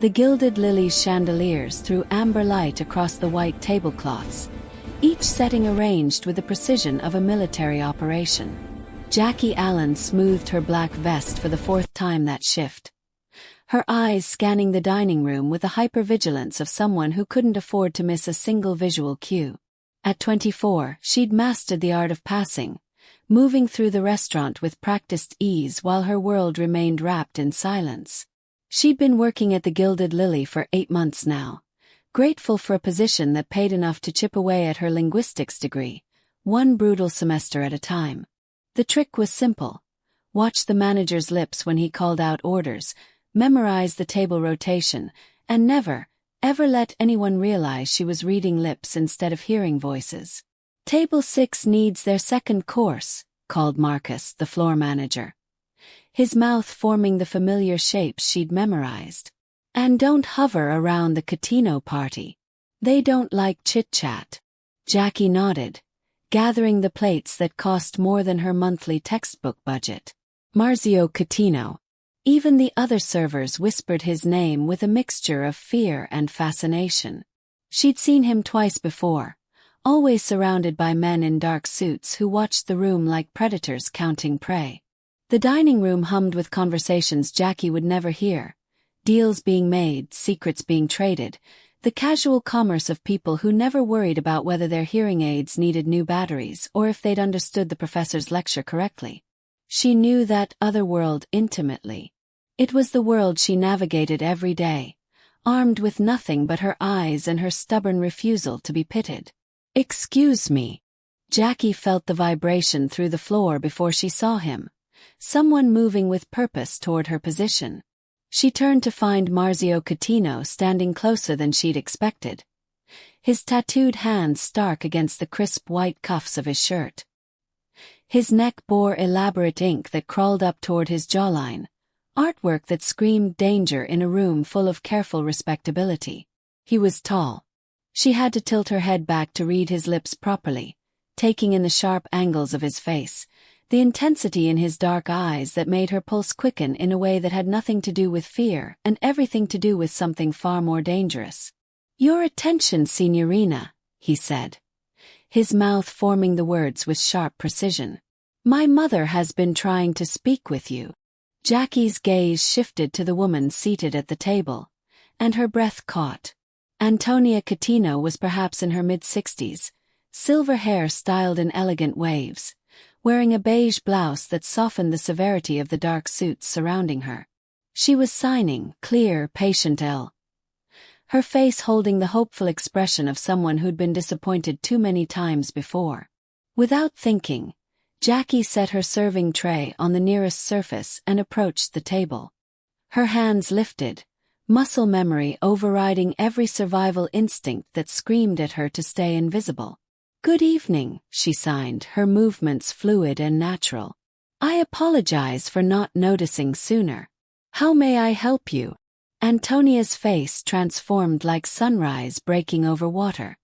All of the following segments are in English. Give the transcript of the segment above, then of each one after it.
The gilded lilies chandeliers threw amber light across the white tablecloths, each setting arranged with the precision of a military operation. Jackie Allen smoothed her black vest for the fourth time that shift, her eyes scanning the dining room with the hypervigilance of someone who couldn't afford to miss a single visual cue. At 24, she'd mastered the art of passing, moving through the restaurant with practiced ease while her world remained wrapped in silence. She'd been working at the Gilded Lily for 8 months now, grateful for a position that paid enough to chip away at her linguistics degree, one brutal semester at a time. The trick was simple. Watch the manager's lips when he called out orders, memorize the table rotation, and never, ever let anyone realize she was reading lips instead of hearing voices. "Table 6 needs their second course," called Marcus, the floor manager, his mouth forming the familiar shapes she'd memorized. "And don't hover around the Catino party. They don't like chit-chat." Jackie nodded, gathering the plates that cost more than her monthly textbook budget. Marzio Catino. Even the other servers whispered his name with a mixture of fear and fascination. She'd seen him twice before, always surrounded by men in dark suits who watched the room like predators counting prey. The dining room hummed with conversations Jackie would never hear, deals being made, secrets being traded, the casual commerce of people who never worried about whether their hearing aids needed new batteries or if they'd understood the professor's lecture correctly. She knew that other world intimately. It was the world she navigated every day, armed with nothing but her eyes and her stubborn refusal to be pitted. "Excuse me." Jackie felt the vibration through the floor before she saw him, someone moving with purpose toward her position. She turned to find Marzio Catino standing closer than she'd expected, his tattooed hands stark against the crisp white cuffs of his shirt. His neck bore elaborate ink that crawled up toward his jawline, artwork that screamed danger in a room full of careful respectability. He was tall. She had to tilt her head back to read his lips properly, taking in the sharp angles of his face, the intensity in his dark eyes that made her pulse quicken in a way that had nothing to do with fear and everything to do with something far more dangerous. "Your attention, Signorina," he said, his mouth forming the words with sharp precision. "My mother has been trying to speak with you." Jackie's gaze shifted to the woman seated at the table, and her breath caught. Antonia Catino was perhaps in her mid-60s, silver hair styled in elegant waves, wearing a beige blouse that softened the severity of the dark suits surrounding her. She was signing, clear, patient L, her face holding the hopeful expression of someone who'd been disappointed too many times before. Without thinking, Jackie set her serving tray on the nearest surface and approached the table. Her hands lifted, muscle memory overriding every survival instinct that screamed at her to stay invisible. "Good evening," she signed, her movements fluid and natural. "I apologize for not noticing sooner. How may I help you?" Antonia's face transformed like sunrise breaking over water.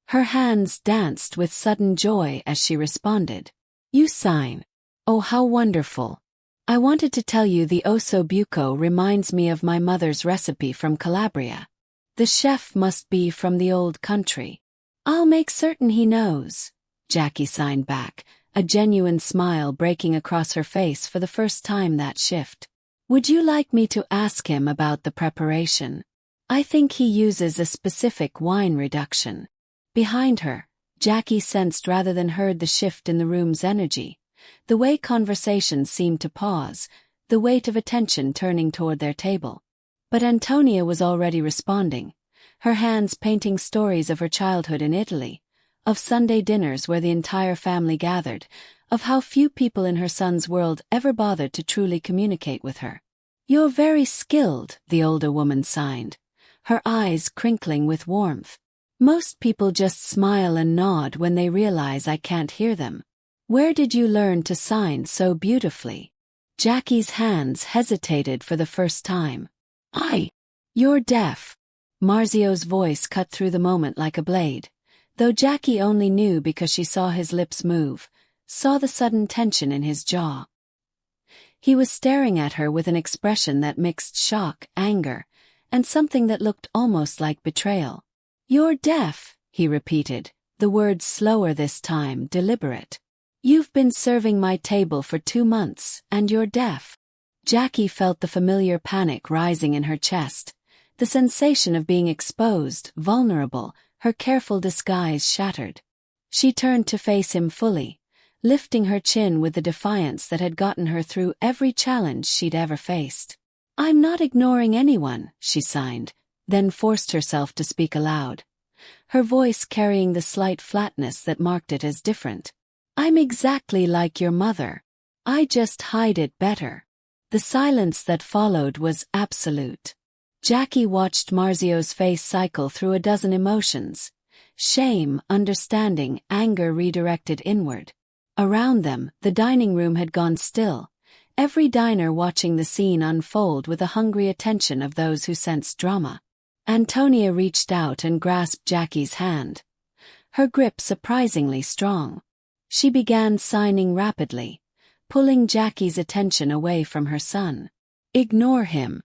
Her hands danced with sudden joy as she responded. "You sign. Oh, how wonderful. I wanted to tell you the osso buco reminds me of my mother's recipe from Calabria. The chef must be from the old country." "I'll make certain he knows," Jackie signed back, a genuine smile breaking across her face for the first time that shift. "Would you like me to ask him about the preparation? I think he uses a specific wine reduction." Behind her, Jackie sensed rather than heard the shift in the room's energy, the way conversations seemed to pause, the weight of attention turning toward their table. But Antonia was already responding, her hands painting stories of her childhood in Italy, of Sunday dinners where the entire family gathered, of how few people in her son's world ever bothered to truly communicate with her. "You're very skilled," the older woman signed, her eyes crinkling with warmth. "Most people just smile and nod when they realize I can't hear them. Where did you learn to sign so beautifully?" Jackie's hands hesitated for the first time. You're deaf." Marzio's voice cut through the moment like a blade, though Jackie only knew because she saw his lips move, saw the sudden tension in his jaw. He was staring at her with an expression that mixed shock, anger, and something that looked almost like betrayal. "You're deaf," he repeated, the words slower this time, deliberate. "You've been serving my table for 2 months, and you're deaf." Jackie felt the familiar panic rising in her chest, the sensation of being exposed, vulnerable, her careful disguise shattered. She turned to face him fully, lifting her chin with the defiance that had gotten her through every challenge she'd ever faced. "I'm not ignoring anyone," she signed, then forced herself to speak aloud, her voice carrying the slight flatness that marked it as different. "I'm exactly like your mother. I just hide it better." The silence that followed was absolute. Jackie watched Marzio's face cycle through a dozen emotions: shame, understanding, anger redirected inward. Around them, the dining room had gone still, every diner watching the scene unfold with the hungry attention of those who sensed drama. Antonia reached out and grasped Jackie's hand, her grip surprisingly strong. She began signing rapidly, pulling Jackie's attention away from her son. "Ignore him.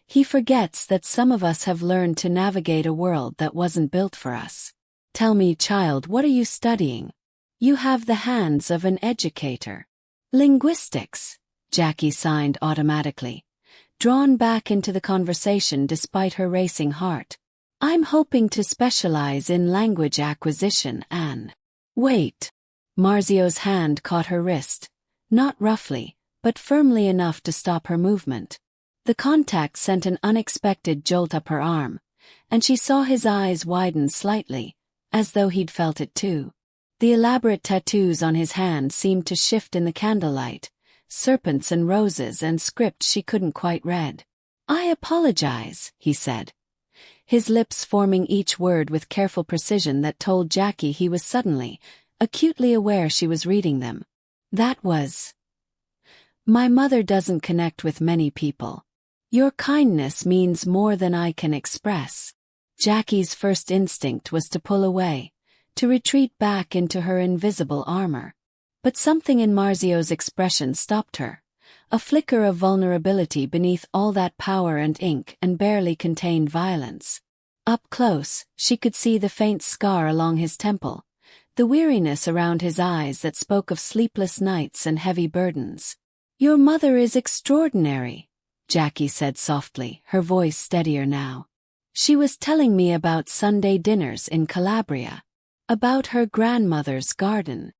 He forgets that some of us have learned to navigate a world that wasn't built for us. Tell me, child, what are you studying? You have the hands of an educator." "Linguistics," Jackie signed automatically, drawn back into the conversation despite her racing heart. "I'm hoping to specialize in language acquisition and—" "Wait." Marzio's hand caught her wrist, not roughly, but firmly enough to stop her movement. The contact sent an unexpected jolt up her arm, and she saw his eyes widen slightly, as though he'd felt it too. The elaborate tattoos on his hand seemed to shift in the candlelight, serpents and roses and script she couldn't quite read. "I apologize," he said, his lips forming each word with careful precision that told Jackie he was suddenly, acutely aware she was reading them. "That was... My mother doesn't connect with many people. Your kindness means more than I can express." Jackie's first instinct was to pull away, to retreat back into her invisible armor. But something in Marzio's expression stopped her, a flicker of vulnerability beneath all that power and ink and barely contained violence. Up close, she could see the faint scar along his temple, the weariness around his eyes that spoke of sleepless nights and heavy burdens. "Your mother is extraordinary," Jackie said softly, her voice steadier now. "She was telling me about Sunday dinners in Calabria, about her grandmother's garden."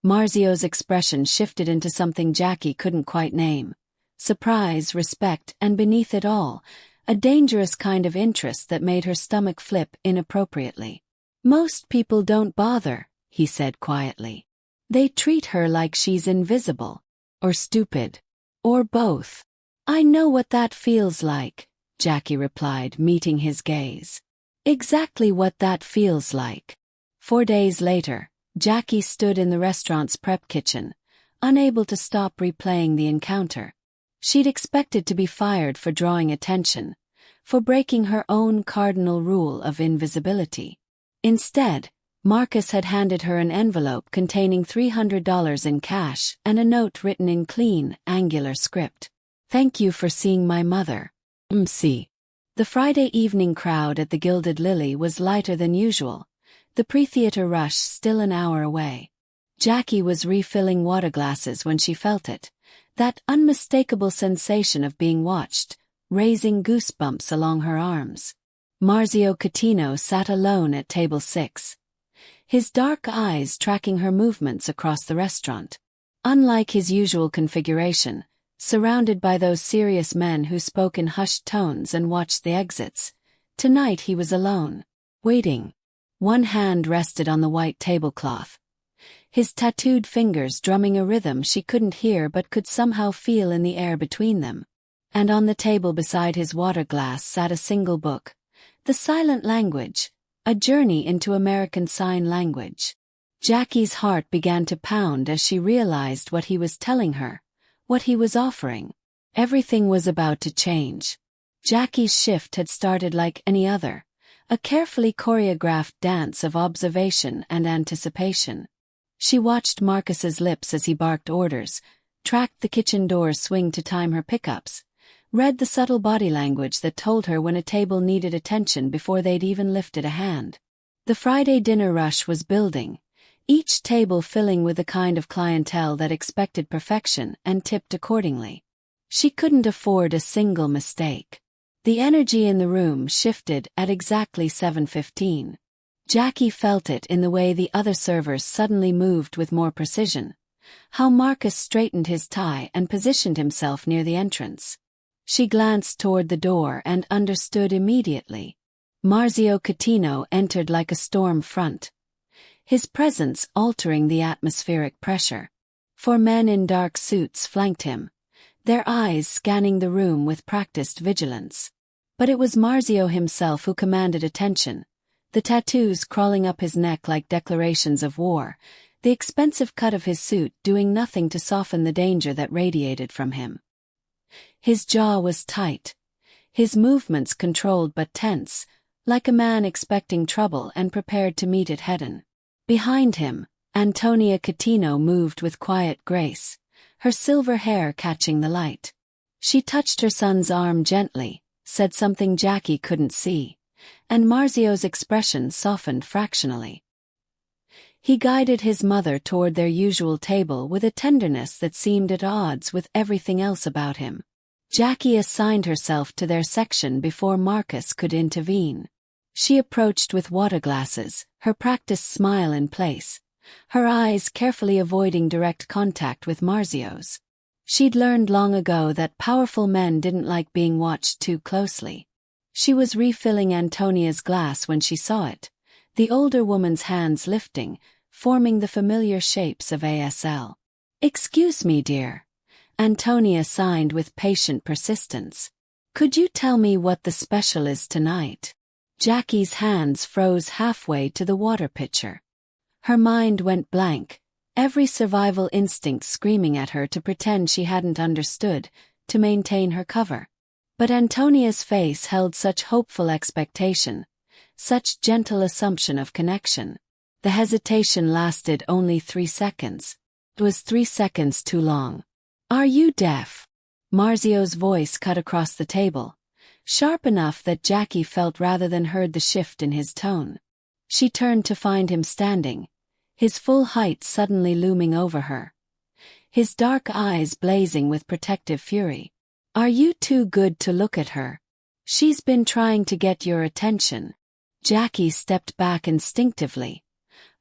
Marzio's expression shifted into something Jackie couldn't quite name: surprise, respect, and beneath it all, a dangerous kind of interest that made her stomach flip inappropriately. "Most people don't bother," he said quietly. "They treat her like she's invisible. Or stupid. Or both." "I know what that feels like," Jackie replied, meeting his gaze. "Exactly what that feels like." 4 days later, Jackie stood in the restaurant's prep kitchen, unable to stop replaying the encounter. She'd expected to be fired for drawing attention, for breaking her own cardinal rule of invisibility. Instead, Marcus had handed her an envelope containing $300 in cash and a note written in clean, angular script. "Thank you for seeing my mother. MC." The Friday evening crowd at the Gilded Lily was lighter than usual, the pre-theater rush still an hour away. Jackie was refilling water glasses when she felt it, that unmistakable sensation of being watched, raising goosebumps along her arms. Marzio Catino sat alone at table 6, his dark eyes tracking her movements across the restaurant. Unlike his usual configuration, surrounded by those serious men who spoke in hushed tones and watched the exits, tonight he was alone, waiting. One hand rested on the white tablecloth, his tattooed fingers drumming a rhythm she couldn't hear but could somehow feel in the air between them. And on the table beside his water glass sat a single book, The Silent Language, A Journey into American Sign Language. Jackie's heart began to pound as she realized what he was telling her, what he was offering. Everything was about to change. Jackie's shift had started like any other, a carefully choreographed dance of observation and anticipation. She watched Marcus's lips as he barked orders, tracked the kitchen doors swing to time her pickups, read the subtle body language that told her when a table needed attention before they'd even lifted a hand. The Friday dinner rush was building, each table filling with the kind of clientele that expected perfection and tipped accordingly. She couldn't afford a single mistake. The energy in the room shifted at exactly 7:15. Jackie felt it in the way the other servers suddenly moved with more precision, how Marcus straightened his tie and positioned himself near the entrance. She glanced toward the door and understood immediately. Marzio Catino entered like a storm front, his presence altering the atmospheric pressure. 4 men in dark suits flanked him, their eyes scanning the room with practiced vigilance. But it was Marzio himself who commanded attention, the tattoos crawling up his neck like declarations of war, the expensive cut of his suit doing nothing to soften the danger that radiated from him. His jaw was tight, his movements controlled but tense, like a man expecting trouble and prepared to meet it head-on. Behind him, Antonia Catino moved with quiet grace, her silver hair catching the light. She touched her son's arm gently, said something Jackie couldn't see, and Marzio's expression softened fractionally. He guided his mother toward their usual table with a tenderness that seemed at odds with everything else about him. Jackie assigned herself to their section before Marcus could intervene. She approached with water glasses, her practiced smile in place, her eyes carefully avoiding direct contact with Marzio's. She'd learned long ago that powerful men didn't like being watched too closely. She was refilling Antonia's glass when she saw it, the older woman's hands lifting, forming the familiar shapes of ASL. "Excuse me, dear," Antonia signed with patient persistence. "Could you tell me what the special is tonight?" Jackie's hands froze halfway to the water pitcher. Her mind went blank, every survival instinct screaming at her to pretend she hadn't understood, to maintain her cover. But Antonia's face held such hopeful expectation, such gentle assumption of connection. The hesitation lasted only 3 seconds. It was 3 seconds too long. "Are you deaf?" Marzio's voice cut across the table, sharp enough that Jackie felt rather than heard the shift in his tone. She turned to find him standing, his full height suddenly looming over her, his dark eyes blazing with protective fury. "Are you too good to look at her? She's been trying to get your attention." Jackie stepped back instinctively,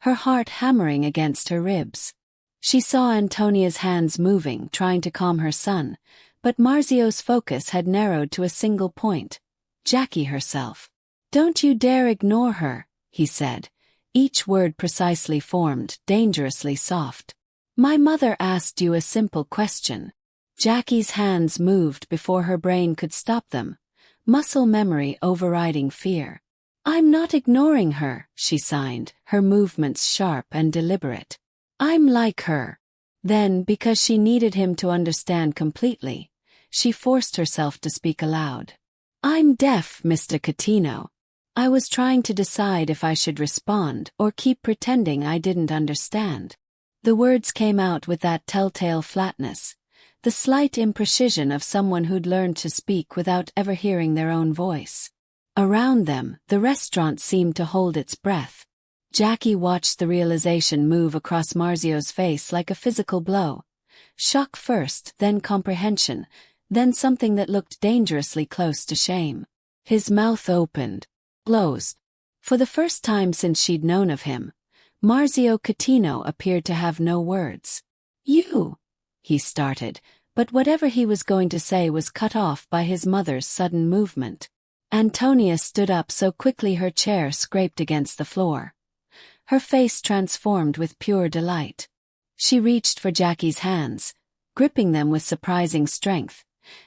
her heart hammering against her ribs. She saw Antonia's hands moving, trying to calm her son, but Marzio's focus had narrowed to a single point: Jackie herself. "Don't you dare ignore her," he said, each word precisely formed, dangerously soft. "My mother asked you a simple question." Jackie's hands moved before her brain could stop them, muscle memory overriding fear. "I'm not ignoring her," she signed, her movements sharp and deliberate. "I'm like her." Then, because she needed him to understand completely, she forced herself to speak aloud. "I'm deaf, Mr. Catino. I was trying to decide if I should respond or keep pretending I didn't understand." The words came out with that telltale flatness, the slight imprecision of someone who'd learned to speak without ever hearing their own voice. Around them, the restaurant seemed to hold its breath. Jackie watched the realization move across Marzio's face like a physical blow. Shock first, then comprehension, then something that looked dangerously close to shame. His mouth opened, closed. For the first time since she'd known of him, Marzio Catino appeared to have no words. "You," he started, but whatever he was going to say was cut off by his mother's sudden movement. Antonia stood up so quickly her chair scraped against the floor. Her face transformed with pure delight. She reached for Jackie's hands, gripping them with surprising strength,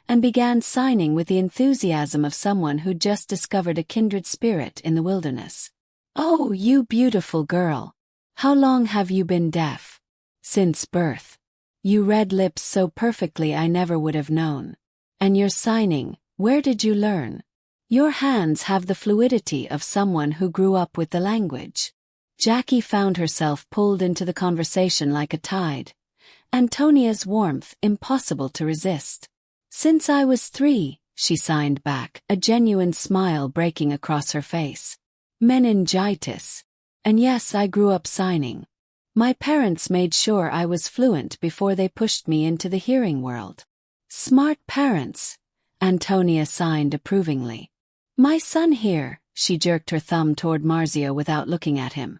and began signing with the enthusiasm of someone who'd just discovered a kindred spirit in the wilderness. "Oh, you beautiful girl. How long have you been deaf?" "Since birth. You read lips so perfectly I never would have known. And your signing, where did you learn? Your hands have the fluidity of someone who grew up with the language." Jackie found herself pulled into the conversation like a tide, Antonia's warmth impossible to resist. Since I was 3, she signed back, a genuine smile breaking across her face. Meningitis. And yes, I grew up signing. My parents made sure I was fluent before they pushed me into the hearing world. Smart parents, Antonia signed approvingly. My son here, she jerked her thumb toward Marzio without looking at him.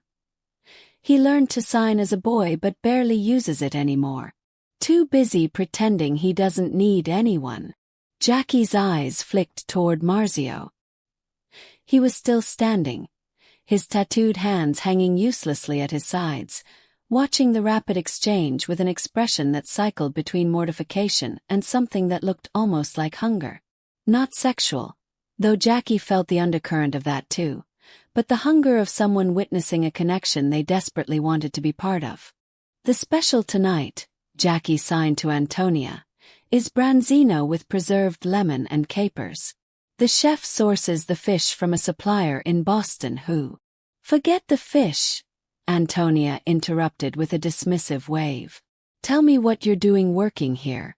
He learned to sign as a boy but barely uses it anymore. Too busy pretending he doesn't need anyone. Jackie's eyes flicked toward Marzio. He was still standing, his tattooed hands hanging uselessly at his sides, watching the rapid exchange with an expression that cycled between mortification and something that looked almost like hunger. Not sexual, though Jackie felt the undercurrent of that too, but the hunger of someone witnessing a connection they desperately wanted to be part of. The special tonight, Jackie signed to Antonia, is branzino with preserved lemon and capers. The chef sources the fish from a supplier in Boston who— Forget the fish, Antonia interrupted with a dismissive wave. Tell me what you're doing working here.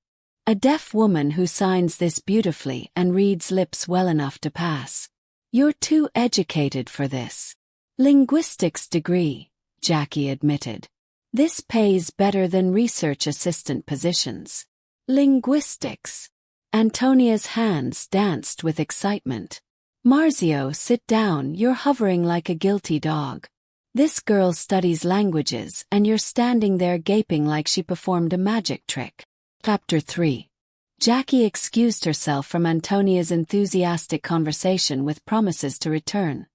A deaf woman who signs this beautifully and reads lips well enough to pass. You're too educated for this. Linguistics degree, Jackie admitted. This pays better than research assistant positions. Linguistics. Antonia's hands danced with excitement. Marzio, sit down, you're hovering like a guilty dog. This girl studies languages and you're standing there gaping like she performed a magic trick. Chapter 3. Jackie excused herself from Antonia's enthusiastic conversation with promises to return,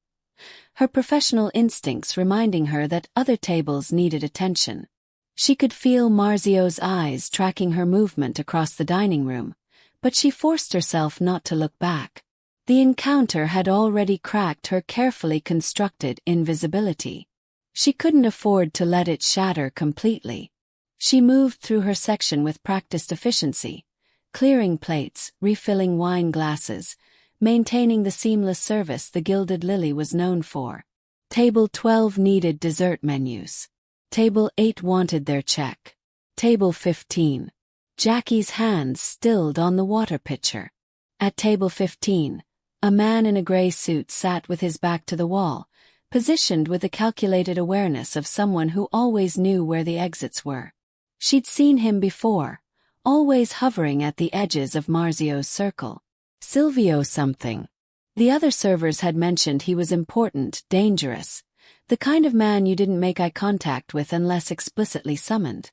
her professional instincts reminding her that other tables needed attention. She could feel Marzio's eyes tracking her movement across the dining room, but she forced herself not to look back. The encounter had already cracked her carefully constructed invisibility. She couldn't afford to let it shatter completely. She moved through her section with practiced efficiency, clearing plates, refilling wine glasses, maintaining the seamless service the Gilded Lily was known for. Table 12 needed dessert menus. Table 8 wanted their check. Table 15. Jackie's hands stilled on the water pitcher. At table 15, a man in a gray suit sat with his back to the wall, positioned with the calculated awareness of someone who always knew where the exits were. She'd seen him before, always hovering at the edges of Marzio's circle. Silvio something. The other servers had mentioned he was important, dangerous, the kind of man you didn't make eye contact with unless explicitly summoned.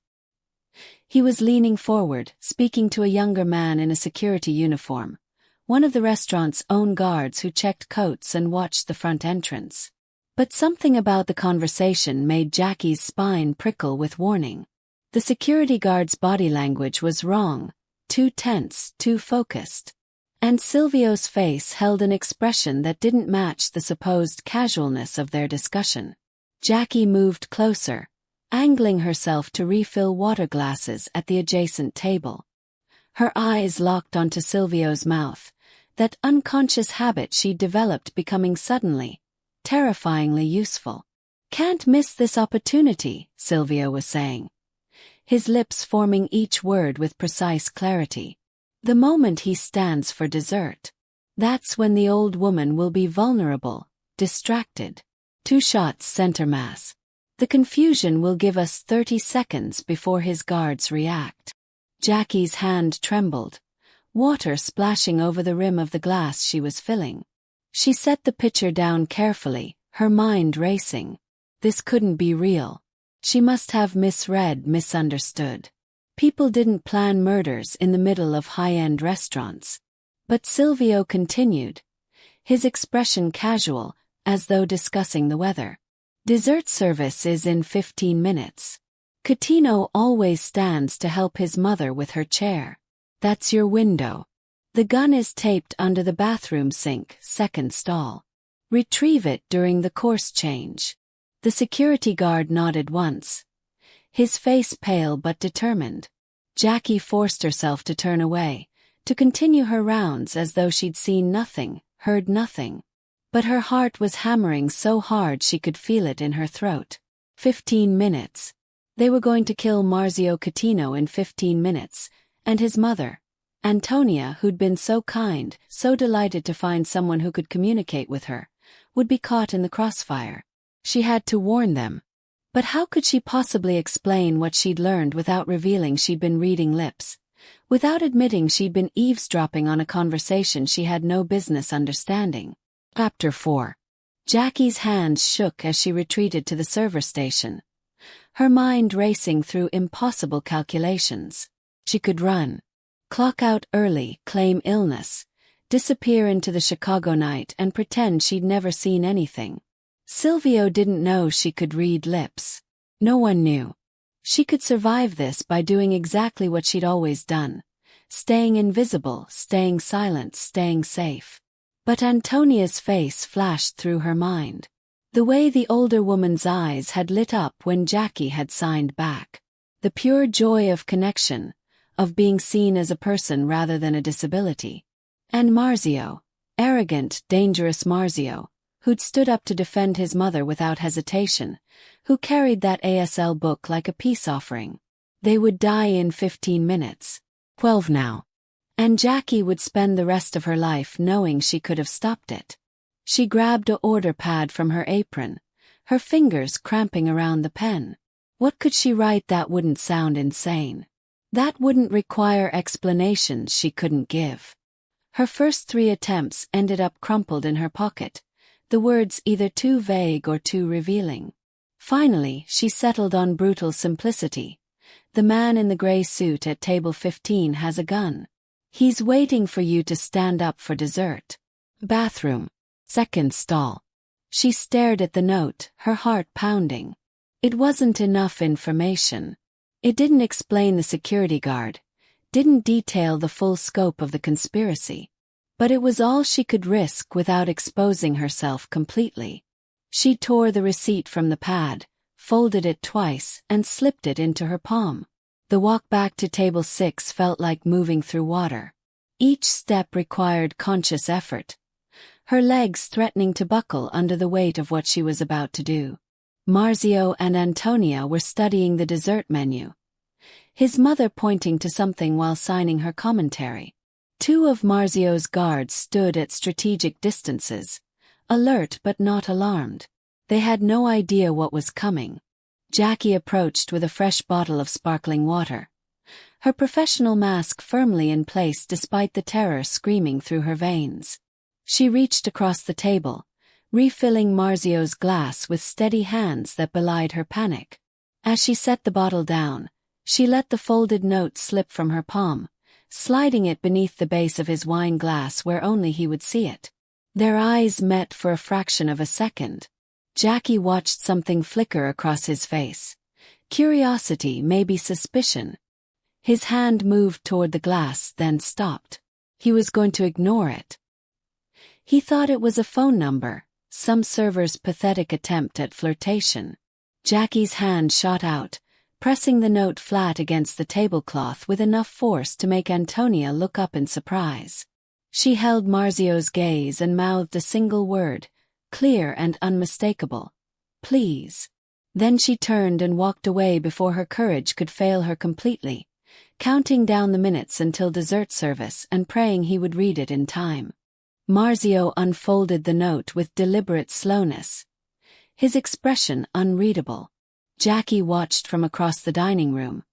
He was leaning forward, speaking to a younger man in a security uniform, one of the restaurant's own guards who checked coats and watched the front entrance. But something about the conversation made Jackie's spine prickle with warning. The security guard's body language was wrong, too tense, too focused. And Silvio's face held an expression that didn't match the supposed casualness of their discussion. Jackie moved closer, angling herself to refill water glasses at the adjacent table. Her eyes locked onto Silvio's mouth, that unconscious habit she'd developed becoming suddenly, terrifyingly useful. Can't miss this opportunity, Silvio was saying, his lips forming each word with precise clarity. The moment he stands for dessert. That's when the old woman will be vulnerable, distracted. 2 shots center mass. The confusion will give us 30 seconds before his guards react. Jackie's hand trembled, water splashing over the rim of the glass she was filling. She set the pitcher down carefully, her mind racing. This couldn't be real. She must have misunderstood. People didn't plan murders in the middle of high-end restaurants. But Silvio continued, his expression casual, as though discussing the weather. Dessert service is in 15 minutes. Catino always stands to help his mother with her chair. That's your window. The gun is taped under the bathroom sink, second stall. Retrieve it during the course change. The security guard nodded once, his face pale but determined. Jackie forced herself to turn away, to continue her rounds as though she'd seen nothing, heard nothing. But her heart was hammering so hard she could feel it in her throat. 15 minutes. They were going to kill Marzio Catino in 15 minutes, and his mother, Antonia, who'd been so kind, so delighted to find someone who could communicate with her, would be caught in the crossfire. She had to warn them. But how could she possibly explain what she'd learned without revealing she'd been reading lips, without admitting she'd been eavesdropping on a conversation she had no business understanding? Chapter 4. Jackie's hands shook as she retreated to the server station, her mind racing through impossible calculations. She could run, clock out early, claim illness, disappear into the Chicago night and pretend she'd never seen anything. Silvio didn't know she could read lips. No one knew. She could survive this by doing exactly what she'd always done, staying invisible, staying silent, staying safe. But Antonia's face flashed through her mind. The way the older woman's eyes had lit up when Jackie had signed back. The pure joy of connection, of being seen as a person rather than a disability. And Marzio, arrogant, dangerous Marzio, who'd stood up to defend his mother without hesitation, who carried that ASL book like a peace offering. They would die in 15 minutes. 12 now. And Jackie would spend the rest of her life knowing she could have stopped it. She grabbed an order pad from her apron, her fingers cramping around the pen. What could she write that wouldn't sound insane? That wouldn't require explanations she couldn't give. Her first 3 attempts ended up crumpled in her pocket, the words either too vague or too revealing. Finally, she settled on brutal simplicity. The man in the gray suit at table 15 has a gun. He's waiting for you to stand up for dessert. Bathroom. Second stall. She stared at the note, her heart pounding. It wasn't enough information. It didn't explain the security guard, didn't detail the full scope of the conspiracy. But it was all she could risk without exposing herself completely. She tore the receipt from the pad, folded it twice, and slipped it into her palm. The walk back to table 6 felt like moving through water. Each step required conscious effort, her legs threatening to buckle under the weight of what she was about to do. Marzio and Antonia were studying the dessert menu, his mother pointing to something while signing her commentary. 2 of Marzio's guards stood at strategic distances, alert but not alarmed. They had no idea what was coming. Jackie approached with a fresh bottle of sparkling water, her professional mask firmly in place despite the terror screaming through her veins. She reached across the table, refilling Marzio's glass with steady hands that belied her panic. As she set the bottle down, she let the folded note slip from her palm, sliding it beneath the base of his wine glass where only he would see it. Their eyes met for a fraction of a second. Jackie watched something flicker across his face. Curiosity, maybe suspicion. His hand moved toward the glass, then stopped. He was going to ignore it. He thought it was a phone number, some server's pathetic attempt at flirtation. Jackie's hand shot out, pressing the note flat against the tablecloth with enough force to make Antonia look up in surprise. She held Marzio's gaze and mouthed a single word, clear and unmistakable. Please. Then she turned and walked away before her courage could fail her completely, counting down the minutes until dessert service and praying he would read it in time. Marzio unfolded the note with deliberate slowness, his expression unreadable. Jackie watched from across the dining room,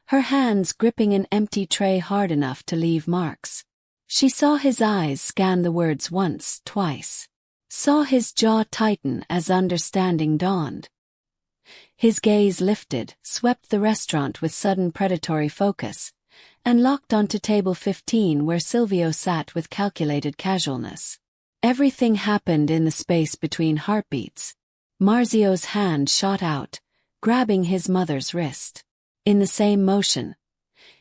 her hands gripping an empty tray hard enough to leave marks. She saw his eyes scan the words once, twice. Saw his jaw tighten as understanding dawned. His gaze lifted, swept the restaurant with sudden predatory focus, and locked onto table 15 where Silvio sat with calculated casualness. Everything happened in the space between heartbeats. Marzio's hand shot out, grabbing his mother's wrist. In the same motion,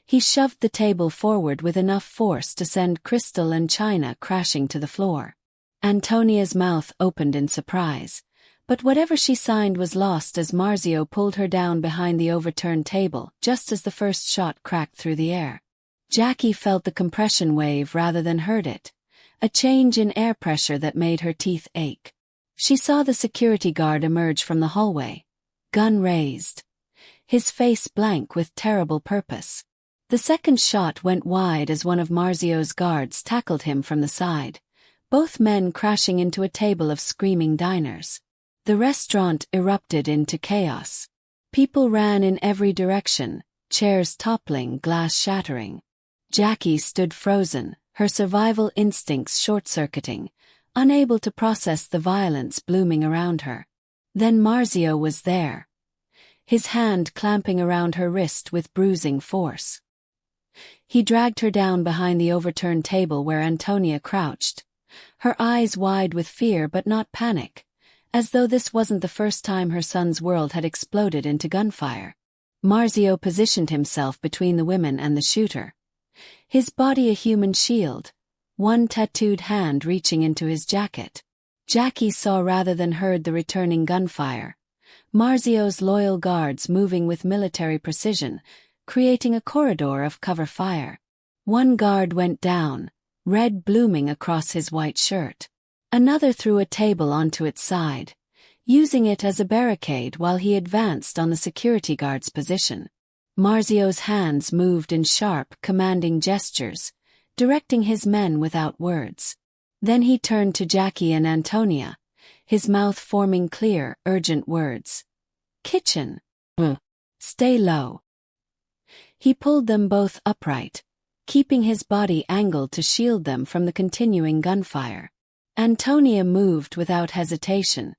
he shoved the table forward with enough force to send crystal and china crashing to the floor. Antonia's mouth opened in surprise, but whatever she signed was lost as Marzio pulled her down behind the overturned table just as the first shot cracked through the air. Jackie felt the compression wave rather than heard it, a change in air pressure that made her teeth ache. She saw the security guard emerge from the hallway, gun raised, his face blank with terrible purpose. The second shot went wide as one of Marzio's guards tackled him from the side, both men crashing into a table of screaming diners. The restaurant erupted into chaos. People ran in every direction, chairs toppling, glass shattering. Jackie stood frozen, her survival instincts short-circuiting, unable to process the violence blooming around her. Then Marzio was there, his hand clamping around her wrist with bruising force. He dragged her down behind the overturned table where Antonia crouched, her eyes wide with fear but not panic, as though this wasn't the first time her son's world had exploded into gunfire. Marzio positioned himself between the women and the shooter, his body a human shield, one tattooed hand reaching into his jacket. Jackie saw rather than heard the returning gunfire, Marzio's loyal guards moving with military precision, creating a corridor of cover fire. One guard went down, red blooming across his white shirt. Another threw a table onto its side, using it as a barricade while he advanced on the security guard's position. Marzio's hands moved in sharp, commanding gestures, directing his men without words. Then he turned to Jackie and Antonia, his mouth forming clear, urgent words. "Kitchen. Stay low." He pulled them both upright, keeping his body angled to shield them from the continuing gunfire. Antonia moved without hesitation,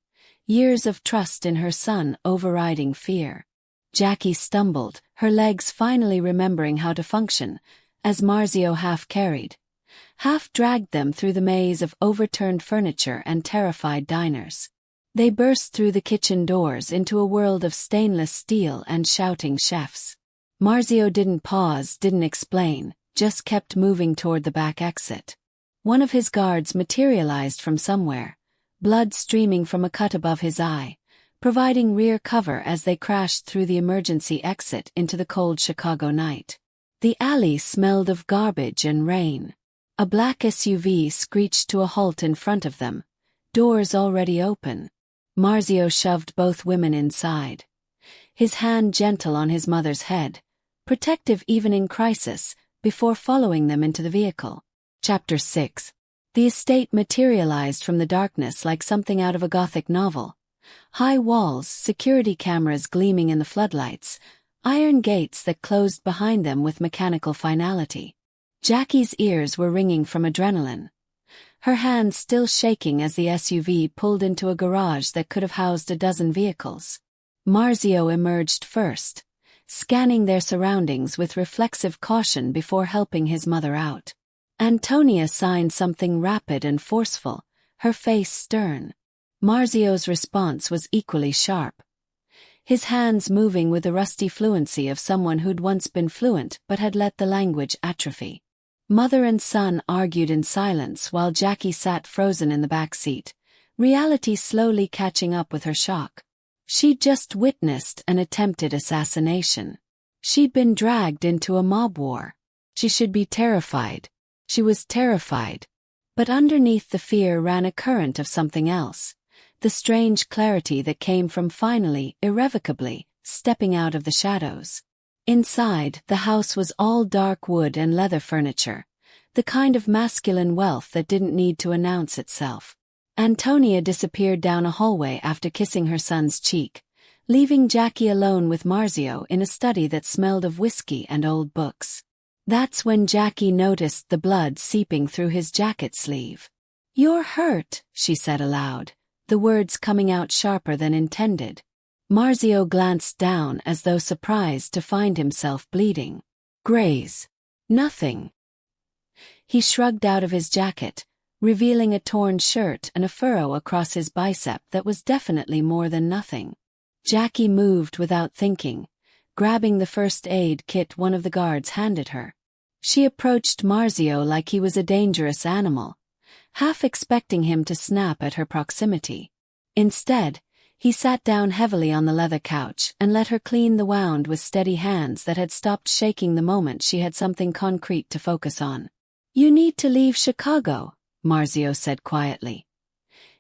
years of trust in her son overriding fear. Jackie stumbled, her legs finally remembering how to function, as Marzio half-carried, half-dragged them through the maze of overturned furniture and terrified diners. They burst through the kitchen doors into a world of stainless steel and shouting chefs. Marzio didn't pause, didn't explain, just kept moving toward the back exit. One of his guards materialized from somewhere, blood streaming from a cut above his eye, providing rear cover as they crashed through the emergency exit into the cold Chicago night. The alley smelled of garbage and rain. A black SUV screeched to a halt in front of them, doors already open. Marzio shoved both women inside, his hand gentle on his mother's head, protective even in crisis, before following them into the vehicle. Chapter 6. The estate materialized from the darkness like something out of a Gothic novel. High walls, security cameras gleaming in the floodlights, iron gates that closed behind them with mechanical finality. Jackie's ears were ringing from adrenaline, her hands still shaking as the SUV pulled into a garage that could have housed a dozen vehicles. Marzio emerged first, scanning their surroundings with reflexive caution before helping his mother out. Antonia signed something rapid and forceful, her face stern. Marzio's response was equally sharp, his hands moving with the rusty fluency of someone who'd once been fluent but had let the language atrophy. Mother and son argued in silence while Jackie sat frozen in the back seat, reality slowly catching up with her shock. She'd just witnessed an attempted assassination. She'd been dragged into a mob war. She should be terrified. She was terrified. But underneath the fear ran a current of something else, the strange clarity that came from finally, irrevocably, stepping out of the shadows. Inside, the house was all dark wood and leather furniture, the kind of masculine wealth that didn't need to announce itself. Antonia disappeared down a hallway after kissing her son's cheek, leaving Jackie alone with Marzio in a study that smelled of whiskey and old books. That's when Jackie noticed the blood seeping through his jacket sleeve. "You're hurt," she said aloud, the words coming out sharper than intended. Marzio glanced down as though surprised to find himself bleeding. "Graze. Nothing." He shrugged out of his jacket, revealing a torn shirt and a furrow across his bicep that was definitely more than nothing. Jackie moved without thinking, grabbing the first aid kit one of the guards handed her. She approached Marzio like he was a dangerous animal, half expecting him to snap at her proximity. Instead, he sat down heavily on the leather couch and let her clean the wound with steady hands that had stopped shaking the moment she had something concrete to focus on. "You need to leave Chicago," Marzio said quietly,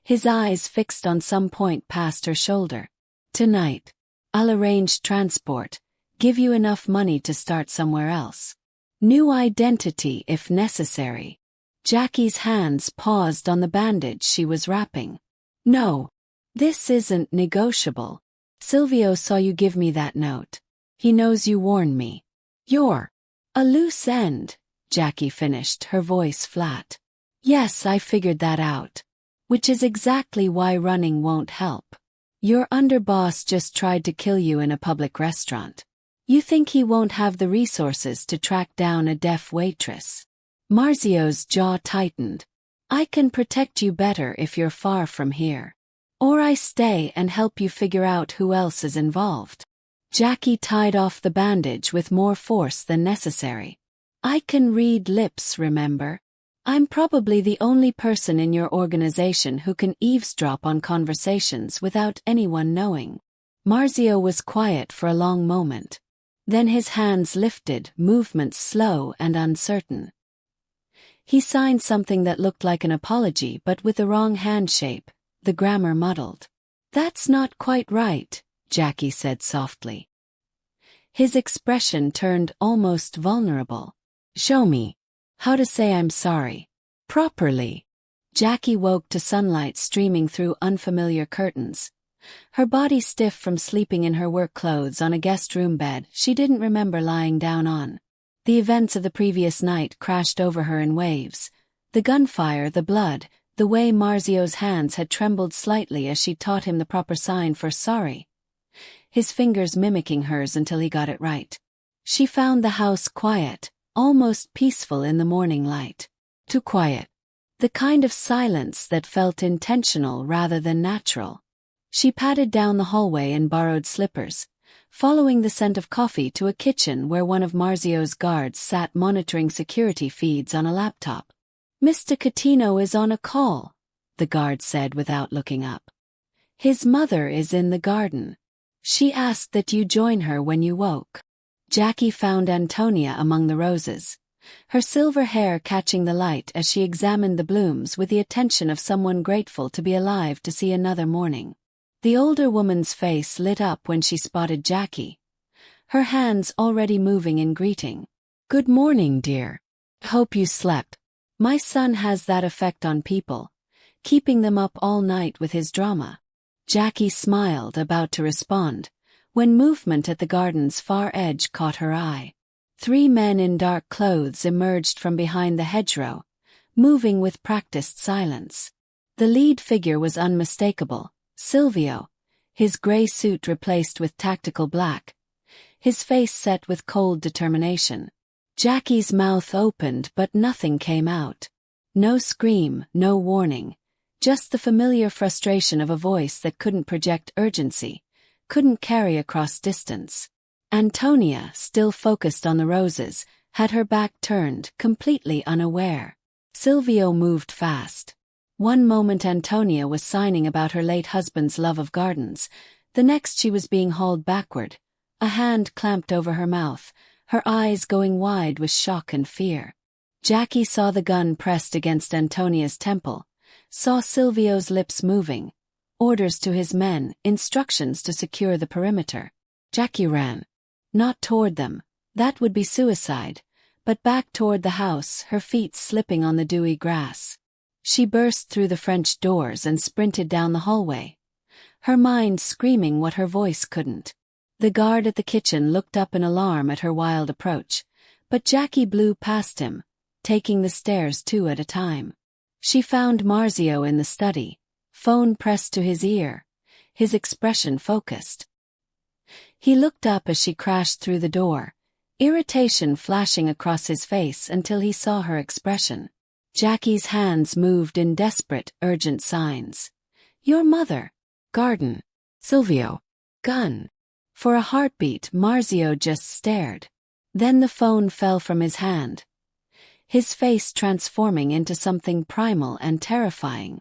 his eyes fixed on some point past her shoulder. "Tonight. I'll arrange transport, give you enough money to start somewhere else." New identity if necessary. Jackie's hands paused on the bandage she was wrapping. No. This isn't negotiable. Silvio saw you give me that note. He knows you warned me. You're a loose end, Jackie finished, her voice flat. Yes, I figured that out. Which is exactly why running won't help. Your underboss just tried to kill you in a public restaurant. You think he won't have the resources to track down a deaf waitress? Marzio's jaw tightened. I can protect you better if you're far from here. Or I stay and help you figure out who else is involved. Jackie tied off the bandage with more force than necessary. I can read lips, remember? I'm probably the only person in your organization who can eavesdrop on conversations without anyone knowing. Marzio was quiet for a long moment. Then his hands lifted, movements slow and uncertain. He signed something that looked like an apology but with the wrong hand shape, the grammar muddled. That's not quite right, Jackie said softly. His expression turned almost vulnerable. Show me how to say I'm sorry. Properly. Jackie woke to sunlight streaming through unfamiliar curtains. Her body stiff from sleeping in her work clothes on a guest room bed she didn't remember lying down on. The events of the previous night crashed over her in waves. The gunfire, the blood, the way Marzio's hands had trembled slightly as she taught him the proper sign for sorry. His fingers mimicking hers until he got it right. She found the house quiet, almost peaceful in the morning light. Too quiet. The kind of silence that felt intentional rather than natural. She padded down the hallway in borrowed slippers, following the scent of coffee to a kitchen where one of Marzio's guards sat monitoring security feeds on a laptop. Mr. Catino is on a call, the guard said without looking up. His mother is in the garden. She asked that you join her when you woke. Jackie found Antonia among the roses, her silver hair catching the light as she examined the blooms with the attention of someone grateful to be alive to see another morning. The older woman's face lit up when she spotted Jackie, her hands already moving in greeting. Good morning, dear. Hope you slept. My son has that effect on people, keeping them up all night with his drama. Jackie smiled, about to respond, when movement at the garden's far edge caught her eye. 3 men in dark clothes emerged from behind the hedgerow, moving with practiced silence. The lead figure was unmistakable, Silvio, his gray suit replaced with tactical black, his face set with cold determination. Jackie's mouth opened but nothing came out. No scream, no warning, just the familiar frustration of a voice that couldn't project urgency, couldn't carry across distance. Antonia, still focused on the roses, had her back turned, completely unaware. Silvio moved fast. One moment Antonia was signing about her late husband's love of gardens, the next she was being hauled backward, a hand clamped over her mouth, her eyes going wide with shock and fear. Jackie saw the gun pressed against Antonia's temple, saw Silvio's lips moving, orders to his men, instructions to secure the perimeter. Jackie ran. Not toward them, that would be suicide, but back toward the house, her feet slipping on the dewy grass. She burst through the French doors and sprinted down the hallway, her mind screaming what her voice couldn't. The guard at the kitchen looked up in alarm at her wild approach, but Jackie blew past him, taking the stairs 2 at a time. She found Marzio in the study, phone pressed to his ear, his expression focused. He looked up as she crashed through the door, irritation flashing across his face until he saw her expression. Jackie's hands moved in desperate, urgent signs. Your mother. Garden. Silvio. Gun. For a heartbeat, Marzio just stared. Then the phone fell from his hand, his face transforming into something primal and terrifying.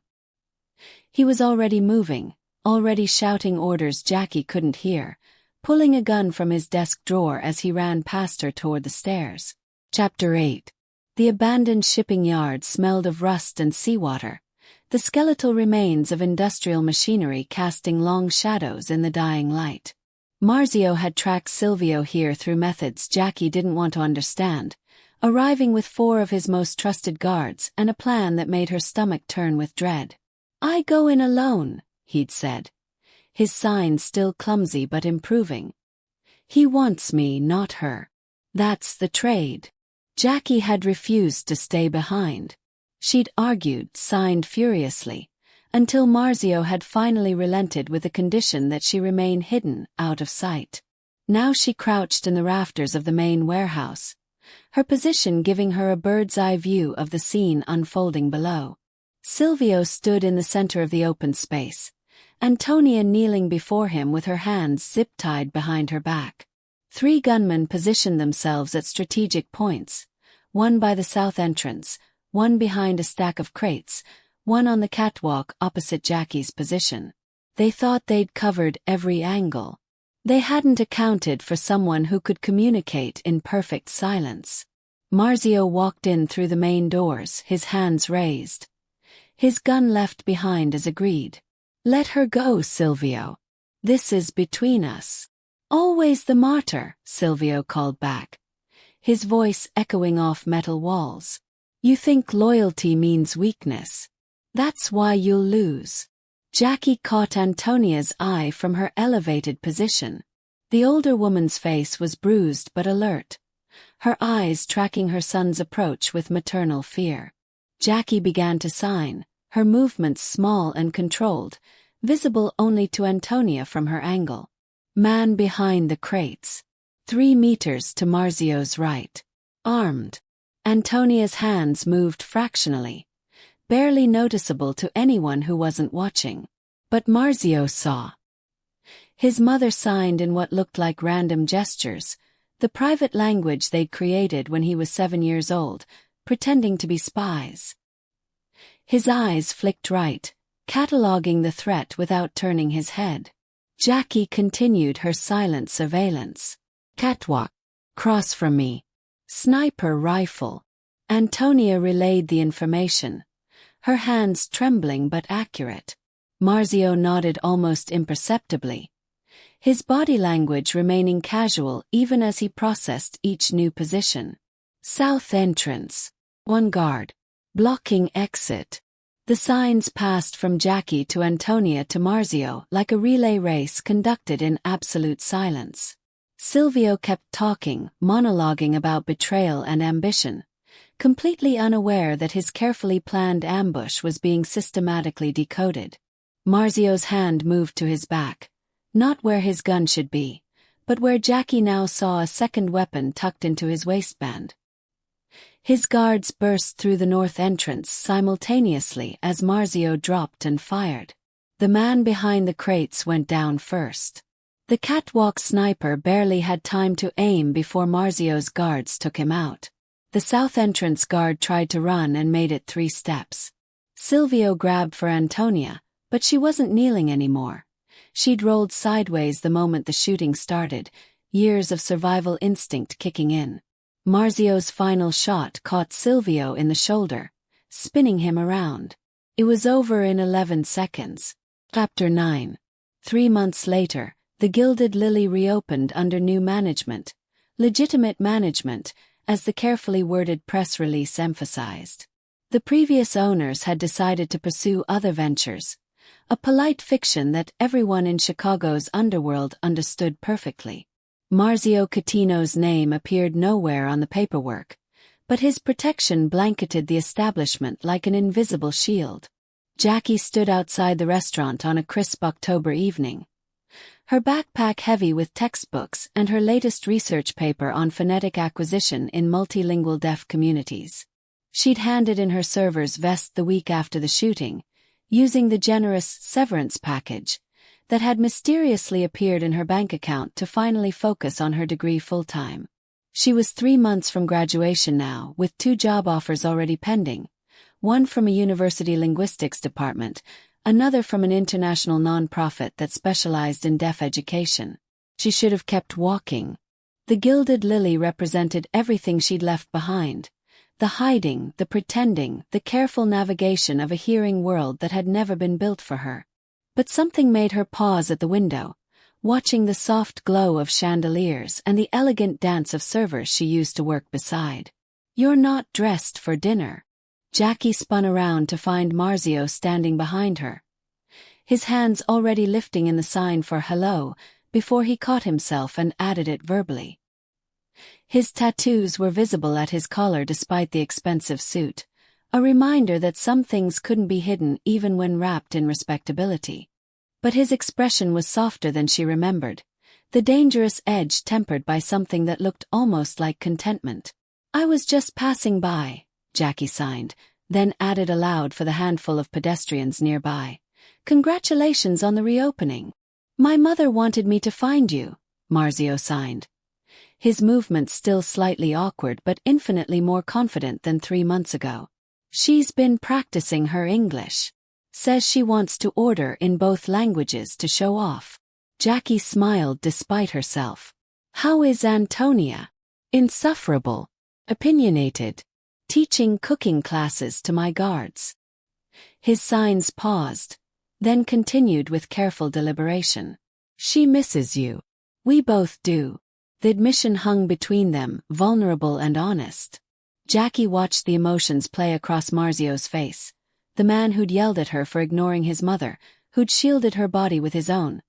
He was already moving, already shouting orders Jackie couldn't hear, pulling a gun from his desk drawer as he ran past her toward the stairs. Chapter 8. The abandoned shipping yard smelled of rust and seawater, the skeletal remains of industrial machinery casting long shadows in the dying light. Marzio had tracked Silvio here through methods Jackie didn't want to understand, arriving with 4 of his most trusted guards and a plan that made her stomach turn with dread. "I go in alone," he'd said. His signs still clumsy but improving. "He wants me, not her. That's the trade." Jackie had refused to stay behind. She'd argued, signed furiously, until Marzio had finally relented with the condition that she remain hidden, out of sight. Now she crouched in the rafters of the main warehouse, her position giving her a bird's-eye view of the scene unfolding below. Silvio stood in the center of the open space, Antonia kneeling before him with her hands zip-tied behind her back. 3 gunmen positioned themselves at strategic points, one by the south entrance, one behind a stack of crates, one on the catwalk opposite Jackie's position. They thought they'd covered every angle. They hadn't accounted for someone who could communicate in perfect silence. Marzio walked in through the main doors, his hands raised. His gun left behind as agreed. "Let her go, Silvio. This is between us." "Always the martyr," Silvio called back, his voice echoing off metal walls. "You think loyalty means weakness. That's why you'll lose." Jackie caught Antonia's eye from her elevated position. The older woman's face was bruised but alert, her eyes tracking her son's approach with maternal fear. Jackie began to sign, her movements small and controlled, visible only to Antonia from her angle. Man behind the crates. 3 meters to Marzio's right. Armed. Antonia's hands moved fractionally, barely noticeable to anyone who wasn't watching. But Marzio saw. His mother signed in what looked like random gestures, the private language they'd created when he was 7 years old, pretending to be spies. His eyes flicked right, cataloging the threat without turning his head. Jackie continued her silent surveillance. "Catwalk. Cross from me. Sniper rifle." Antonia relayed the information, her hands trembling but accurate. Marzio nodded almost imperceptibly, his body language remaining casual even as he processed each new position. "South entrance. 1 guard. Blocking exit." The signs passed from Jackie to Antonia to Marzio like a relay race conducted in absolute silence. Silvio kept talking, monologuing about betrayal and ambition, completely unaware that his carefully planned ambush was being systematically decoded. Marzio's hand moved to his back, not where his gun should be, but where Jackie now saw a second weapon tucked into his waistband. His guards burst through the north entrance simultaneously as Marzio dropped and fired. The man behind the crates went down first. The catwalk sniper barely had time to aim before Marzio's guards took him out. The south entrance guard tried to run and made it 3 steps. Silvio grabbed for Antonia, but she wasn't kneeling anymore. She'd rolled sideways the moment the shooting started, years of survival instinct kicking in. Marzio's final shot caught Silvio in the shoulder, spinning him around. It was over in 11 seconds. Chapter 9. 3 months later, the Gilded Lily reopened under new management, legitimate management, as the carefully worded press release emphasized. The previous owners had decided to pursue other ventures, a polite fiction that everyone in Chicago's underworld understood perfectly. Marzio Catino's name appeared nowhere on the paperwork, but his protection blanketed the establishment like an invisible shield. Jackie stood outside the restaurant on a crisp October evening, her backpack heavy with textbooks and her latest research paper on phonetic acquisition in multilingual deaf communities. She'd handed in her server's vest the week after the shooting, using the generous severance package that had mysteriously appeared in her bank account to finally focus on her degree full-time. She was 3 months from graduation now, with 2 job offers already pending, one from a university linguistics department, another from an international nonprofit that specialized in deaf education. She should have kept walking. The Gilded Lily represented everything she'd left behind. The hiding, the pretending, the careful navigation of a hearing world that had never been built for her. But something made her pause at the window, watching the soft glow of chandeliers and the elegant dance of servers she used to work beside. "You're not dressed for dinner." Jackie spun around to find Marzio standing behind her, his hands already lifting in the sign for hello, before he caught himself and added it verbally. His tattoos were visible at his collar despite the expensive suit, a reminder that some things couldn't be hidden even when wrapped in respectability. But his expression was softer than she remembered, the dangerous edge tempered by something that looked almost like contentment. "I was just passing by," Jackie signed, then added aloud for the handful of pedestrians nearby. "Congratulations on the reopening." "My mother wanted me to find you," Marzio signed, his movements still slightly awkward but infinitely more confident than 3 months ago. "She's been practicing her English. Says she wants to order in both languages to show off." Jackie smiled despite herself. "How is Antonia?" "Insufferable. Opinionated. Teaching cooking classes to my guards." His signs paused, then continued with careful deliberation. "She misses you. We both do." The admission hung between them, vulnerable and honest. Jackie watched the emotions play across Marzio's face, the man who'd yelled at her for ignoring his mother, who'd shielded her body with his own,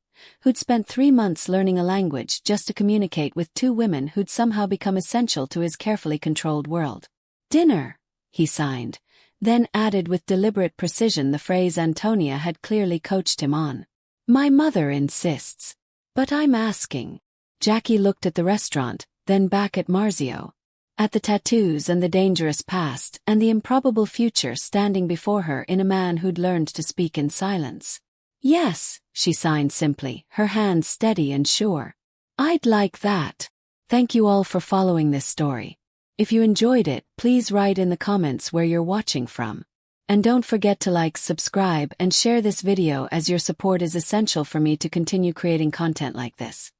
who'd spent 3 months learning a language just to communicate with 2 women who'd somehow become essential to his carefully controlled world. "Dinner," he signed, then added with deliberate precision the phrase Antonia had clearly coached him on. "My mother insists. But I'm asking." Jackie looked at the restaurant, then back at Marzio, at the tattoos and the dangerous past and the improbable future standing before her in a man who'd learned to speak in silence. "Yes," she signed simply, her hands steady and sure. "I'd like that." Thank you all for following this story. If you enjoyed it, please write in the comments where you're watching from. And don't forget to like, subscribe, and share this video as your support is essential for me to continue creating content like this.